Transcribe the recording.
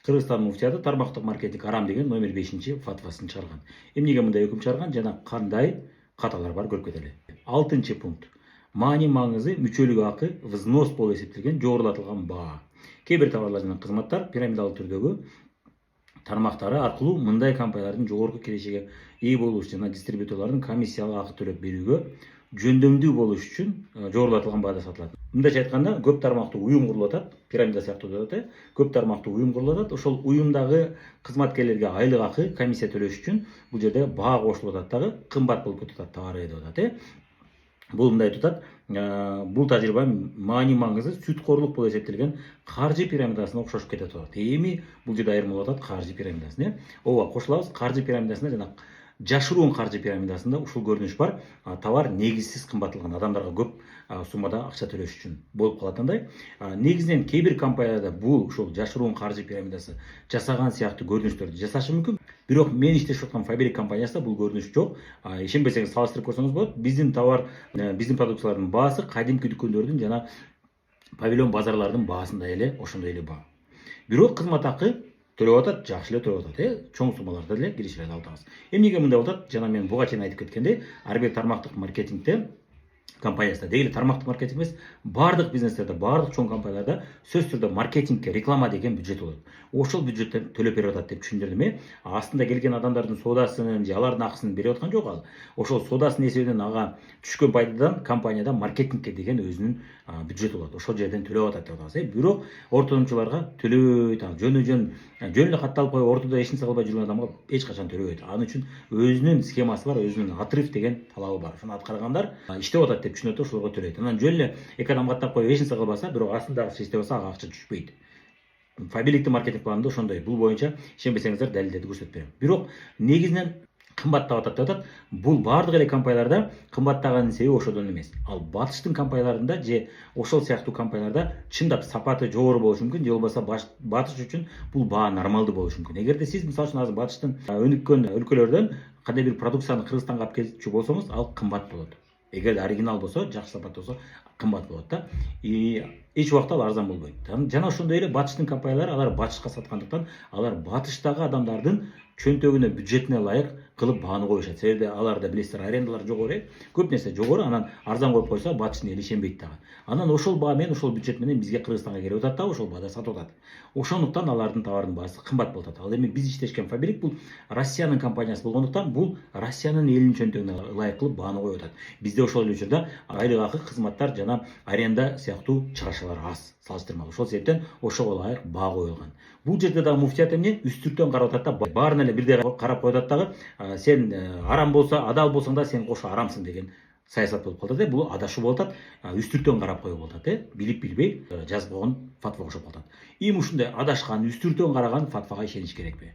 Кыргызстан муфтияты тармактык маркетинг арам деген номер 5 фатвасын чыгарган. Эмнеге мындай өкүм чыгарган жана кандай каталар бар көрүп кетели. 6 пункт. Маани маңызы мүчөлүк акы взнос болуп эсептелген жогорулатылган баа. Кээ бир товарлар жана кызматтар пирамидалык түрдөгү тармактары аркылуу мындай компаниялардын жогорку кирешеге ээ болуш жана дистрибьюторлордун комиссиялык акы төлөп берүүгө жөндөмдүү болуш үчүн жогорулатылган баада сатылат. Мындайча айтканда, көп тармактуу уюм курулуп атат, пирамида сыяктуу деп атат. Көп тармактуу уюм курулуп атат. Ошол уюмдагы кызматкерлерге айлык акы, комиссия төлөш үчүн бул жерде баа кошулуп атат дагы, кымбат болуп кетип атат товары деп атат. Бул мындай айтып атат. Бул тажрыйба маани маңызы сүткорлук болуп эсептелген каржы пирамидасына окшошуп кетет деп атат. Эми бул жерде айырмалап атат каржы пирамидасын. Ооба, кошулабыз. Каржы пирамидасында жана жашыруун каржы пирамидасында ушул көрүнүш бар. Товар негизсиз кымбатталган, адамдарга көп суммада акча төлөш үчүн болуп калат андай. Негизинен кээ бир компанияларда бул ушул жашыруун каржы пирамидасы жасаган сыяктуу көрүнүштөрдү жасашы мүмкүн. Бирок мен иштешип аткан Фаберик компаниясында бул көрүнүш жок. Ишенбесеңиз салыштырып көрсөңүз болот. Биздин товар, биздин продукциялардын баасы кадимки дүкөндөрдүн жана павильон базарлардын баасындай эле, ошондой эле баа. Бирок кызмат акы төлөп атат, жакшы эле төлөп атат, чоң суммаларда эле киришилерди алабыз. Эмнеге мындай болуп атат? Жана мен буга чейин айтып кеткендей, ар бир тармактык маркетингде компаниясында деги эле тармактык маркетинг эмес, баардык бизнестерде, баардык чоң компанияларда сөзсүз түрдө маркетингке, реклама деген бюджет болот. Ошол бюджеттен төлөп берип атат деп түшүндүрдүм. Астында келген адамдардын соодасын же алардын акысын берип аткан жок ал. Ошол соодасынын эсебинен ага түшкөн пайдадан компанияда маркетингке деген өзүнүн бюджети болот. Ошол жерден төлөп атат деп атабыз. Бирок ортодомчуларга төлөбөйт. Жөн эле катталып коюп ортодо эч нерсе кылбай жүргөн адамга эч качан төлөбөйт. Анын үчүн өзүнүн схемасы бар, өзүнүн отрыв деген талабы бар. Ошону аткаргандар иштеп атат деп түшүнөт, ошолорго төлөйт. Анан жөн эле эки адам каттап коюп эч нерсе кылбаса, бирок астында иштеп атса, ага акча түшпөйт. Фабериктин маркетинг планында ошондой. Бул боюнча ишенбесеңиздер далилдерди көрсөтүп берем. Бирок негизинен кымбаттап атат деп атат. Бул баардык эле компанияларда кымбаттаганын себеби ошодон эмес. Ал батыштын компанияларында же ошол сыяктуу компанияларда чындап сапаты жогору болушу мүмкүн, же болбосо батыш үчүн бул баа нормалдуу болушу мүмкүн. Эгерде сиз мисалы үчүн азыр батыштын өнүккөн өлкөлөрдөн кандай бир продукцияны Кыргызстанга алып келчү болсоңуз, ал кымбат болот. Эгерде оригинал болсо, жакшы сапат болсо, кымбат болот да. Эч убакта ал арзан болбойт. Жана ошондой эле батыштын компаниялары, алар батышка саткандыктан, алар батыштагы адамдардын чөнтөгүнө, бюджетине ылайык кылып бааны коюшат. Себеби аларда билесиздер, арендалар жогору, көп нерсе жогору, анан арзан коюп койсо батыштын эли ишенбейт дагы. Анан ошол баа менен, ошол бюджет менен бизге Кыргызстанга келип атат да, ошол баада сатып атат. Ошондуктан алардын товарынын баасы кымбат болуп атат. Ал эми биз иштешкен Фаберик бул Россиянын компаниясы болгондуктан, бул Россиянын элинин чөнтөгүнө ылайык кылып бааны коюп атат. Бизде ошол эле учурда айлык акы, кызматтар жана аренда сыяктуу чыгашалар аз, салыштырмалуу. Ошол себептен ошого ылайык баа коюлган. Бул жерде дагы муфтият эмне? Үстүртөн карап атат да, баарына эле бирдей карап коюп атат дагы, сен арам болсо, адал болсоң да сен кошо арамсың деген саясат болуп калат. Бул адашуу болуп атат, үстүртөн карап коюу болуп атат. Билип билбей жазып койгон фатва окшоп калат. Эми ушундай адашкан, үстүртөн караган фатвага ишениш керекпи?